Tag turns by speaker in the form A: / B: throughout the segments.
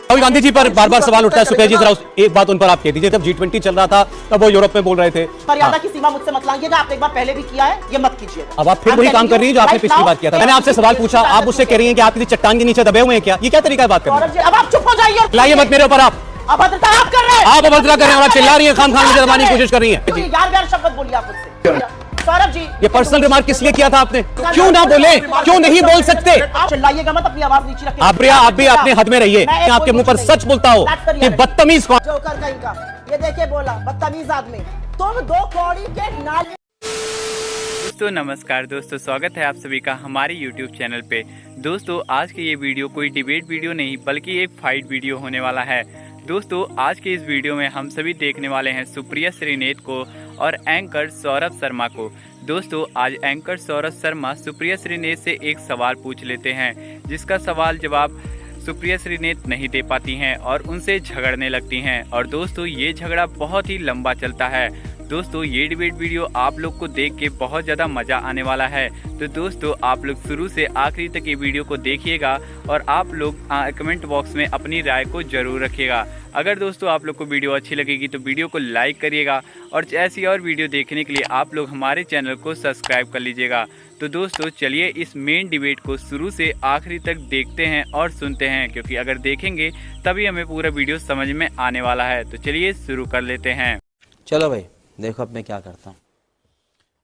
A: राहुल गांधी जी पर बार बार सवाल उठता है। सुप्रिया जी जरा एक बात उन पर आप कह दीजिए, जब G20 चल रहा था तब वो यूरोप में बोल रहे थे
B: मर्यादा की सीमा मुझसे मत लांघिएगा, आपने एक बार पहले भी किया है, ये मत कीजिए।
A: अब आप फिर वही काम कर रही हैं जो आपने पिछली बार किया था। मैंने आपसे सवाल पूछा, आप मुझसे कह रही हैं कि आप किसी चट्टान के नीचे दबे हुए हैं क्या? ये क्या तरीका है बात करने का?
B: अब आप चुप हो जाइए,
A: लाइए मत मेरे ऊपर, आप
B: अभद्रता आप कर रहे हैं,
A: आप अभद्रता कर रहे हैं और आप चिल्ला रही हैं, खान मुझे दबाने की कोशिश कर रही हैं।
B: यार शब्द बोलिए आप मुझसे। सौरभ जी,
A: ये पर्सनल रिमार्क किस लिए किया था आपने? क्यों ना बोले, क्यों नहीं बोल सकते?
B: आप चिल्लाइएगा मत, अपनी आवाज नीचे रखिए।
A: आप भी अपने हद में रहिए। मैं आपके मुंह पर सच बोलता हूँ कि बदतमीज कौन?
B: जोकर कहीं का, ये देखिए बोला बदतमीज आदमी, तुम दो कौड़ी के नाले।
C: दोस्तों नमस्कार दोस्तों, स्वागत है आप सभी का हमारे YouTube चैनल पे। दोस्तों आज की ये वीडियो कोई डिबेट वीडियो नहीं बल्कि एक फाइट वीडियो होने वाला है। दोस्तों आज के इस वीडियो में हम सभी देखने वाले हैं सुप्रिया श्रीनेत को और एंकर सौरभ शर्मा को। दोस्तों आज एंकर सौरभ शर्मा सुप्रिया श्रीनेत से एक सवाल पूछ लेते हैं, जिसका सवाल जवाब सुप्रिया श्रीनेत नहीं दे पाती हैं और उनसे झगड़ने लगती हैं। और दोस्तों ये झगड़ा बहुत ही लंबा चलता है। दोस्तों ये डिबेट वीडियो आप लोग को देख के बहुत ज़्यादा मज़ा आने वाला है। तो दोस्तों आप लोग शुरू से आखिरी तक ये वीडियो को देखिएगा और आप लोग कमेंट बॉक्स में अपनी राय को ज़रूर रखिएगा। अगर दोस्तों आप लोग को वीडियो अच्छी लगेगी तो वीडियो को लाइक करिएगा और ऐसी और वीडियो देखने के लिए आप लोग हमारे चैनल को सब्सक्राइब कर लीजिएगा। तो दोस्तों चलिए इस मेन डिबेट को शुरू से आखिरी तक देखते हैं और सुनते हैं, क्योंकि अगर देखेंगे तभी हमें पूरा वीडियो समझ में आने वाला है। तो चलिए शुरू कर लेते हैं।
D: चलो भाई देखो अब मैं क्या करता हूँ।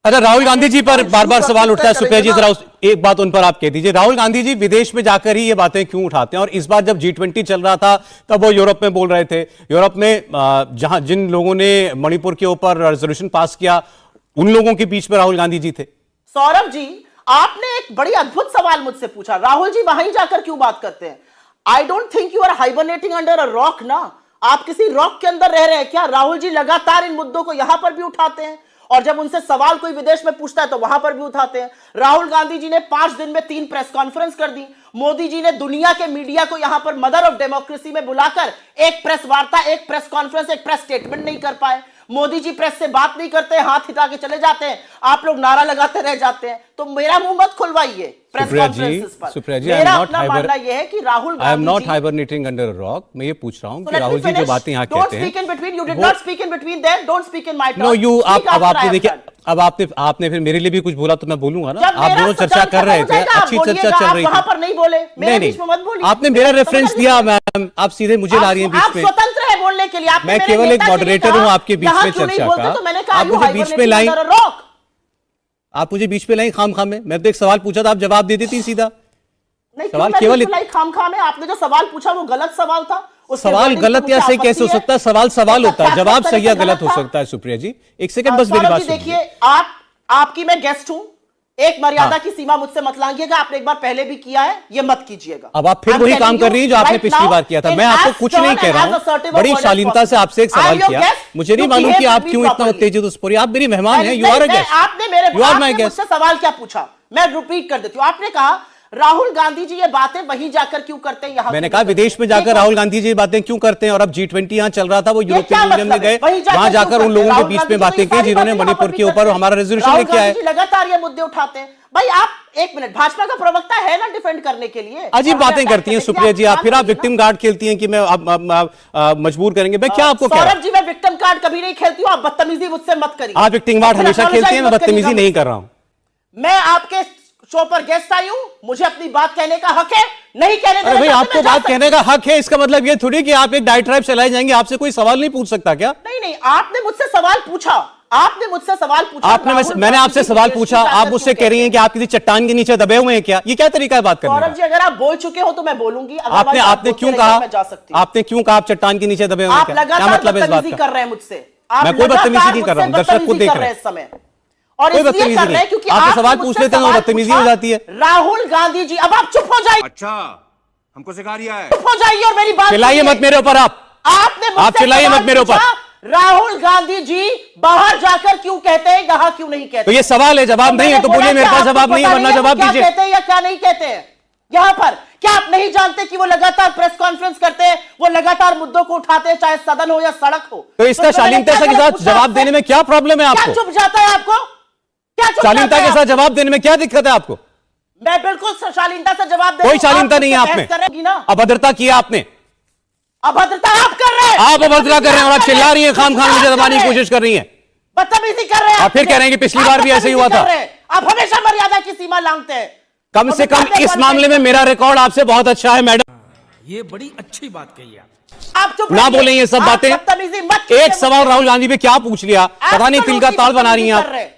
A: अच्छा, राहुल गांधी जी पर बार बार सवाल उठता है। सुप्रिया जी जरा एक बात उन पर आप कह दीजिए, राहुल गांधी जी विदेश में जाकर ही ये बातें क्यों उठाते हैं? और इस बार जब G20 चल रहा था तब वो यूरोप में बोल रहे थे। यूरोप में जहां जिन लोगों ने मणिपुर के ऊपर रेजोल्यूशन पास किया उन लोगों के बीच में राहुल गांधी जी थे।
B: सौरभ जी आपने एक बड़ी अद्भुत सवाल मुझसे पूछा, राहुल जी वहीं जाकर क्यों बात करते हैं? I don't think you are hibernating under a rock ना। आप किसी रॉक के अंदर रह रहे हैं क्या? राहुल जी लगातार इन मुद्दों को यहां पर भी उठाते हैं और जब उनसे सवाल कोई विदेश में पूछता है तो वहां पर भी उठाते हैं। राहुल गांधी जी ने 5 दिन में 3 प्रेस कॉन्फ्रेंस कर दी। मोदी जी ने दुनिया के मीडिया को यहां पर मदर ऑफ डेमोक्रेसी में बुलाकर एक प्रेस वार्ता, एक प्रेस कॉन्फ्रेंस, एक प्रेस स्टेटमेंट नहीं कर पाए। मोदी जी प्रेस से बात नहीं करते, हाथ हिला के चले जाते हैं, आप लोग नारा लगाते रह जाते हैं। तो मेरा मुंह मत खुलवाइए प्रेस कॉन्फ्रेंसेस पर।
A: सुप्रिया जी,
B: मेरा अपना मानना यह है कि Rahul
A: I am not hibernating under a rock. मैं ये पूछ रहा हूं कि राहुल जी जो बातें यहां कहते हैं, अब आपने फिर मेरे लिए भी कुछ बोला तो मैं बोलूंगा ना। आप दोनों चर्चा कर रहे थे, अच्छी चर्चा चल रही थी।
B: वहां पर नहीं बोले,
A: नहीं आपने मेरा रेफरेंस दिया मैम, आप सीधे मुझे ला रही हैं बीच में।
B: स्वतंत्र है बोलने के लिए,
A: मैं केवल एक मॉडरेटर हूं आपके बीच में चर्चा का। आप मुझे बीच में लाई, आप मुझे बीच में लाई खाम में। मैं तो एक सवाल पूछा था, आप जवाब दे देती सीधा।
B: सवाल केवल खाम में आपने जो सवाल पूछा वो गलत सवाल था।
A: सवाल गलत या सही कैसे हो सकता है? सवाल होता है, जवाब सही या गलत हो सकता है। सुप्रिया जी एक सेकंड बस मेरी बात सुनिए।
B: देखिए आपकी मैं गेस्ट हूं, एक मर्यादा की सीमा मुझसे मत लांघिएगा, आपने एक बार पहले भी किया है, ये मत कीजिएगा।
A: अब आप फिर वही काम कर रही हैं जो आपने पिछली बार किया था। मैं आपको कुछ नहीं कह रहा हूं, बड़ी शालीनता से आपसे एक सवाल किया। मुझे नहीं मालूम कि आप क्यों इतना उत्तेजित उस पर। आप मेरी मेहमान हैं, यू आर अ गेस्ट।
B: आपने मेरे मुझसे सवाल क्या पूछा, मैं रिपीट कर देती हूँ। आपने कहा राहुल गांधी जी ये बातें वहीं जाकर क्यों करते हैं? मैंने
A: कहा विदेश में जाकर राहुल गांधी जी ये बातें क्यों करते हैं? और अब G20 यहां चल रहा था, वो यूरोपियन यूनियन में गए, वहां जाकर उन लोगों के बीच में बातें की जिन्होंने मणिपुर के ऊपर हमारा रेजोल्यूशन लेके आए।
B: लगातार ये मुद्दे उठाते हैं। भाई आप एक मिनट, भाजपा का प्रवक्ता है ना डिफेंड करने के लिए।
A: अजीब बातें करती हैं सुप्रिया जी आप। फिर आप विक्टिम कार्ड खेलती हैं कि मैं मजबूर करेंगे। मैं क्या आपको कह रहा हूं?
B: सौरभ जी मैं विक्टिम कार्ड कभी नहीं खेलती हूं, आप बदतमीजी मुझसे मत करिए।
A: आप विक्टिम कार्ड हमेशा खेलती हैं, मैं बदतमीजी नहीं कर रहा हूं।
B: मैं आपके शो पर गेस्ट आई हूं, मुझे अपनी बात कहने का हक है, नहीं कहने
A: अरे भाई आपको बात कहने का हक है, इसका मतलब ये थोड़ी कि आप एक डायट्राइब चलाए जाएंगे, आपसे कोई सवाल नहीं पूछ सकता क्या?
B: नहीं आपने मुझसे सवाल पूछा,
A: मैंने आपसे सवाल पूछा, आप मुझसे कह रही हैं कि आप किसी चट्टान के नीचे दबे हुए हैं क्या? ये क्या तरीका है बात करने का?
B: सौरभ जी अगर आप बोल चुके हो तो मैं बोलूंगी।
A: आपने क्यों कहा आप चट्टान के नीचे दबे हुए हैं? क्या मतलब है इस बात का?
B: कर रहे हैं मुझसे,
A: मैं कोई बदतमीजी नहीं कर रहा हूं, दर्शक खुद देख रहे हैं इस समय। और कोई बदतमीजी नहीं, क्योंकि आप सवाल पूछ लेते हैं बदतमीजी हो जाती है।
B: राहुल गांधी जी, अब आप चुप हो जाइए।
E: अच्छा हमको सिखा रिया है,
B: चुप हो जाइए और मेरी बात
A: चिल्लाइए मत मेरे ऊपर। आप चिल्लाइए मत मेरे ऊपर।
B: राहुल गांधी जी बाहर जाकर क्यों कहते हैं, यहां क्यों नहीं कहते?
A: तो ये सवाल है, जवाब नहीं है तो बोलिए मेरे पास जवाब नहीं है, वरना जवाब दीजिए।
B: कहते हैं या क्या नहीं कहते हैं यहां पर? क्या आप नहीं जानते कि वो लगातार प्रेस कॉन्फ्रेंस करते हैं, वो लगातार मुद्दों को उठाते हैं, चाहे सदन हो या सड़क हो?
A: तो इसका शालीनता के साथ जवाब देने में क्या प्रॉब्लम है आपको?
B: क्या चुप जाता है आपको? क्या
A: शालीनता के साथ जवाब देने में क्या दिक्कत है आपको?
B: मैं बिल्कुल शालीनता से जवाब दे,
A: कोई शालीनता नहीं है आप में, अभद्रता किया आपने।
B: अभद्रता आप कर रहे हैं,
A: आप अभद्रता कर रहे हैं और आप चिल्ला रही हैं, खाम खाम मुझे दबाने की कोशिश कर रही हैं।
B: बदतमीजी कर रहे हैं
A: आप फिर कह रहे हैं कि पिछली बार भी ऐसे ही हुआ था।
B: आप हमेशा मर्यादा की सीमा लांघते हैं।
A: कम से कम इस मामले में मेरा रिकॉर्ड आपसे बहुत अच्छा है मैडम।
F: ये बड़ी अच्छी बात कही
B: आप चुप
A: ना
B: रहिए।
A: बोलें ये सब
B: आप
A: बातें।
B: बदतमीजी मत कीजिए
A: एक सवाल राहुल गांधी पे क्या पूछ लिया, पता नहीं तिल का ताल बना रही हैं आप।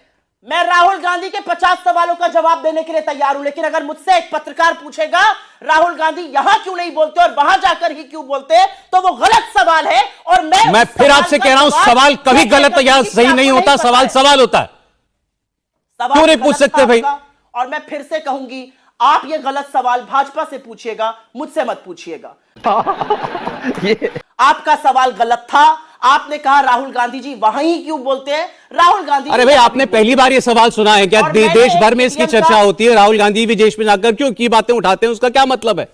B: मैं राहुल गांधी के 50 सवालों का जवाब देने के लिए तैयार हूं, लेकिन अगर मुझसे एक पत्रकार पूछेगा राहुल गांधी यहां क्यों नहीं बोलते और वहां जाकर ही क्यों बोलते, तो वो गलत सवाल है। और मैं
A: फिर आपसे कह रहा हूं, सवाल कभी गलत या सही नहीं होता, सवाल सवाल होता है। क्यों नहीं पूछ सकते भाई?
B: और मैं फिर से कहूंगी, आप ये गलत सवाल भाजपा से पूछिएगा, मुझसे मत पूछिएगा। आपका सवाल गलत था। आपने कहा राहुल गांधी जी वहां ही क्यों बोलते हैं, राहुल गांधी।
A: अरे भाई, आपने पहली बार ये सवाल सुना है क्या? देश भर में इसकी चर्चा होती है, राहुल गांधी विदेश में जाकर क्यों की बातें उठाते हैं, उसका क्या मतलब है?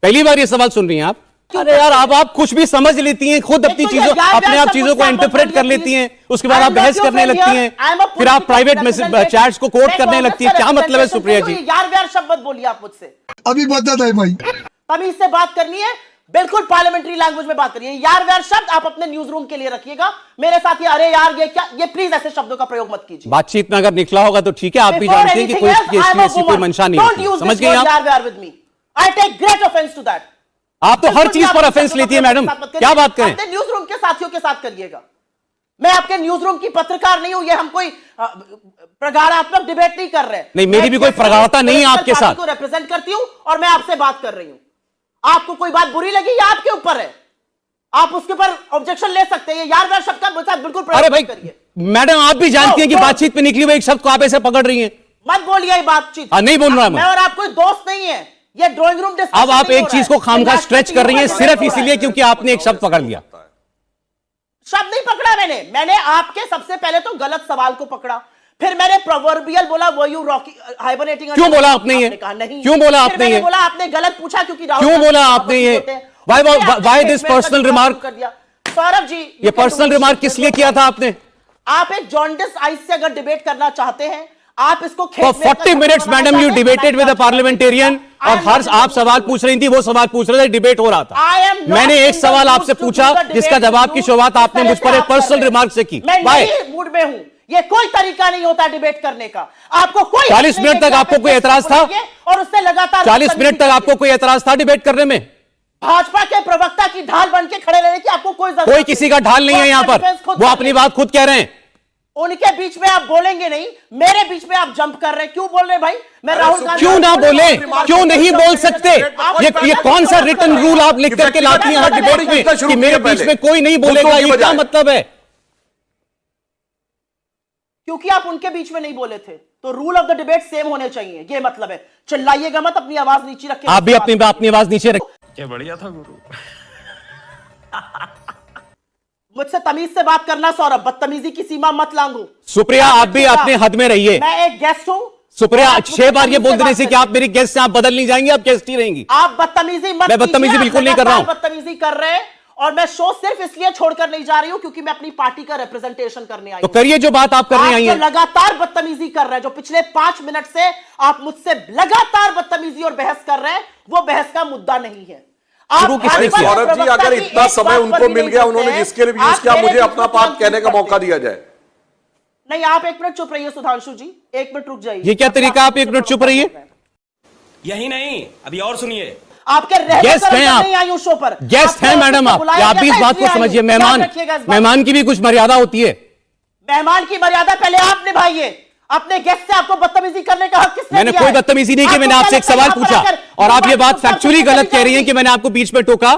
A: पहली बार ये सवाल सुन रही हैं आप? अरे यार, आप कुछ भी समझ लेती हैं, खुद अपनी चीजों, अपने आप चीजों को इंटरप्रेट कर लेती हैं, उसके बाद आप बहस करने लगती हैं, फिर आप प्राइवेट मैसेज चैट्स को कोट करने लगती हैं। क्या मतलब है सुप्रिया जी?
B: यार व्यार शब्द मत बोलिए आप मुझसे।
G: अभी बता है भाई,
B: तमीज से बात करनी है, बिल्कुल पार्लियामेंट्री लैंग्वेज में बात करिए। यार व्यार शब्द आप अपने न्यूज रूम के लिए रखिएगा। मेरे साथ ये अरे यार ये क्या, ये प्लीज ऐसे शब्दों का प्रयोग मत कीजिए।
A: बातचीत में अगर निकला होगा तो ठीक है, आप भी जानते हैं कि कोई ऐसी कोई मंशा नहीं होती। समझ गए आप?
B: I take great offence to that.
A: आप तो हर चीज पर ऑफेंस लेती है मैडम, क्या बात करें?
B: अपने न्यूज रूम के साथियों के साथ करिएगा। मैं आपके न्यूज रूम की पत्रकार नहीं हूं, ये हम कोई प्रगाढ़ात्मक डिबेट नहीं कर रहे।
A: नहीं, मेरी भी कोई प्रगाढ़ता नहीं है आपके साथ।
B: को रिप्रेजेंट करती हूं और मैं आपसे बात कर रही हूं। आपको कोई बात बुरी लगी या आपके ऊपर है, आप उसके ऊपर ऑब्जेक्शन ले सकते हैं। यार व्यार शब्द का मुझे बिल्कुल
A: अरे भाई मैडम, आप भी जानती हैं कि बातचीत पे निकली हुई एक शब्द को आप ऐसे पकड़ रही हैं।
B: मत बोलिए बातचीत।
A: नहीं बोल रहा
B: मैं और आप कोई दोस्त नहीं है, ये ड्राइंग रूम डिस्कशन।
A: अब आप एक चीज को खामखा स्ट्रेच कर रही हैं सिर्फ इसीलिए क्योंकि आपने एक शब्द पकड़ लिया।
B: शब्द नहीं पकड़ा मैंने आपके सबसे पहले तो गलत सवाल को पकड़ा, फिर मैंने प्रोवर्बियल बोला वो यू रॉकी हाइबरनेटिंग।
A: क्यों बोला आपने ये?
B: नहीं
A: क्यों बोला आपने ये?
B: बोला आपने गलत पूछा क्योंकि
A: क्यों बोला आपने ये? Why this personal remark?
B: Saurabh ji,
A: ये पर्सनल रिमार्क किस लिए किया था आपने?
B: आप एक जॉन्डिस आइस से अगर डिबेट करना चाहते हैं, आप इसको
A: For 40 minutes madam you debated with a parliamentarian और हर आप सवाल पूछ रही थी, वो सवाल पूछ रहे थे, डिबेट हो रहा था। मैंने एक सवाल आपसे पूछा जिसका जवाब की शुरुआत आपने मुझ पर एक पर्सनल रिमार्क से की।
B: मैं मूड में हूं, ये कोई तरीका नहीं होता डिबेट करने का। आपको कोई
A: 40 मिनट तक आपको कोई एतराज था?
B: और उससे लगातार
A: 40 मिनट तक आपको कोई एतराज था डिबेट करने में?
B: भाजपा के प्रवक्ता की ढाल बन के खड़े रहने की आपको कोई जरूरत
A: कोई किसी का ढाल नहीं है यहाँ पर, वो अपनी बात खुद कह रहे हैं।
B: उनके बीच में आप बोलेंगे नहीं, मेरे बीच में आप जंप कर रहे हैं। क्यों बोल रहे भाई? मैं राहुल गांधी
A: क्यों ना बोले, क्यों नहीं बोल सकते? ये कौन सा रिटन रूल आप लिख करके लाती हैं हर डिबेट में कि मेरे बीच में कोई नहीं बोलेगा? ये क्या मतलब है?
B: क्योंकि आप उनके बीच में नहीं बोले थे, तो rule of the debate same होने चाहिए, ये मतलब है। चिल्लाइएगा मत, अपनी आवाज नीचे रखिए।
A: आप भी अपनी आवाज नीचे रखिए।
F: क्या बढ़िया था गुरु।
B: मुझसे तमीज से बात करना सौरभ, बदतमीजी की सीमा मत लांघो।
A: सुप्रिया, आप भी अपने हद में रहिए।
B: मैं एक गेस्ट हूं।
A: सुप्रिया, 6 बार ये बोल देने से कि आप मेरी गेस्ट से आप बदल नहीं जाएंगी, आप गेस्ट ही रहेंगी।
B: आप बदतमीजी मत।
A: मैं बदतमीजी
B: कीजिए,
A: बिल्कुल नहीं कर रहा हूं।
B: बदतमीजी कर रहे हैं और मैं शो सिर्फ इसलिए छोड़कर नहीं जा रही हूं क्योंकि मैं अपनी पार्टी का रिप्रेजेंटेशन करने आई
A: तो
B: हूं।
A: करिए जो बात आप करने आई
B: आप
A: हैं।
B: जो लगातार बदतमीजी कर रहे हैं, जो पिछले 5 मिनट से आप मुझसे लगातार बदतमीजी और बहस कर रहे हैं, वो बहस का मुद्दा नहीं है।
A: शुरू किसने किया?
E: सौरभ जी, अगर इतना समय उनको मिल गया, उन्होंने जिसके लिए यूज किया, मुझे अपना बात कहने का मौका दिया जाए।
B: नहीं, आप 1 मिनट चुप रहिए सुधांशु जी, 1 मिनट रुक जाइए।
A: ये क्या तरीका, आप 1 मिनट चुप रहिए?
F: यही नहीं, अभी और सुनिए।
B: आपके
A: गेस्ट हैं आप,
B: नहीं आई हूं शो पर।
A: गेस्ट हैं मैडम आप भी इस बात को समझिए। मेहमान की भी कुछ मर्यादा होती है।
B: मेहमान की मर्यादा पहले आप निभाइए। अपने गेस्ट से आपको बदतमीजी करने का हक किसने
A: मैंने
B: दिया
A: कोई
B: है?
A: बदतमीजी नहीं की, मैंने आपसे एक सवाल पूछा और आप ये बात फैक्चुअली गलत कह रही हैं कि मैंने आपको बीच में टोका।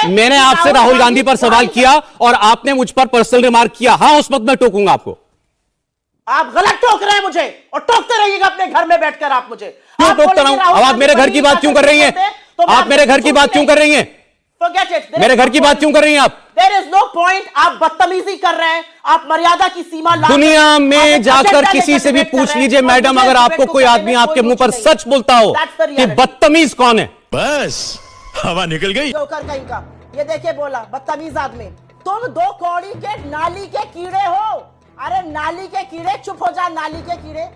A: मैंने आपसे राहुल गांधी पर सवाल किया और आपने मुझ पर पर्सनल रिमार्क किया। हाँ, उस वक्त मैं टोकूंगा आपको।
B: आप गलत टोक रहे हैं मुझे, और टोकते रहिएगा अपने घर में बैठकर। आप मुझे
A: क्यों टोकता रहा हूं? अब आप मेरे घर की बात क्यों कर रही हैं? आप मेरे घर की बात क्यों कर रही हैं? मेरे घर की बात क्यों कर रही हैं आप?
B: There is no point। आप बदतमीजी कर रहे हैं, आप मर्यादा की सीमा
A: दुनिया में जाकर किसी से भी पूछ लीजिए मैडम, अगर आपको कोई आदमी आपके मुंह पर सच बोलता हो कि बदतमीज कौन है,
H: बस हवा निकल गई।
B: जोकर कहीं का, ये देखिए बोला बदतमीज आदमी। तुम 2 कौड़ी के नाली के कीड़े हो। अरे नाली के कीड़े, चुप हो जा नाली के कीड़े।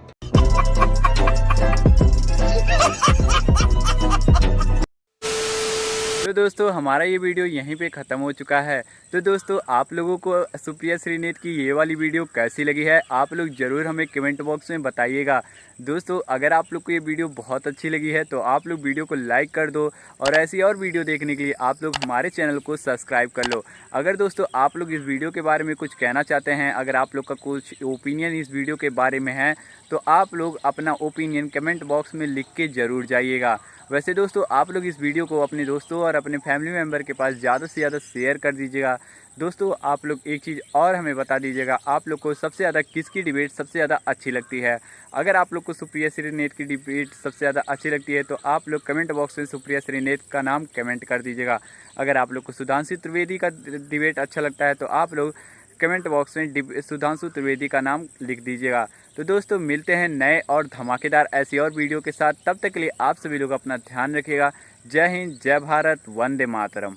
C: दोस्तों हमारा ये वीडियो यहीं पे ख़त्म हो चुका है। तो दोस्तों आप लोगों को सुप्रिया श्रीनेत की ये वाली वीडियो कैसी लगी है आप लोग ज़रूर हमें कमेंट बॉक्स में बताइएगा। दोस्तों अगर आप लोग को ये वीडियो बहुत अच्छी लगी है तो आप लोग वीडियो को लाइक कर दो और ऐसी और वीडियो देखने के लिए आप लोग हमारे चैनल को सब्सक्राइब कर लो। अगर दोस्तों आप लोग इस वीडियो के बारे में कुछ कहना चाहते हैं, अगर आप लोग का कुछ ओपिनियन इस वीडियो के बारे में है तो आप लोग अपना ओपिनियन कमेंट बॉक्स में लिख के ज़रूर जाइएगा। वैसे दोस्तों आप लोग इस वीडियो को अपने दोस्तों और अपने फैमिली मेम्बर के पास ज़्यादा से ज़्यादा शेयर कर दीजिएगा। दोस्तों आप लोग एक चीज़ और हमें बता दीजिएगा, आप लोग को सबसे ज़्यादा किसकी डिबेट सबसे ज़्यादा अच्छी लगती है। अगर आप लोग को सुप्रिया श्रीनेत की डिबेट सबसे ज़्यादा अच्छी लगती है तो आप लोग कमेंट बॉक्स में सुप्रिया श्रीनेत का नाम कमेंट कर दीजिएगा। अगर आप लोग को सुधांशु त्रिवेदी का डिबेट अच्छा लगता है तो आप लोग कमेंट बॉक्स में सुधांशु त्रिवेदी का नाम लिख दीजिएगा। तो दोस्तों मिलते हैं नए और धमाकेदार ऐसी और वीडियो के साथ। तब तक के लिए आप सभी लोग अपना ध्यान रखिएगा। जय हिंद, जय भारत, वंदे मातरम।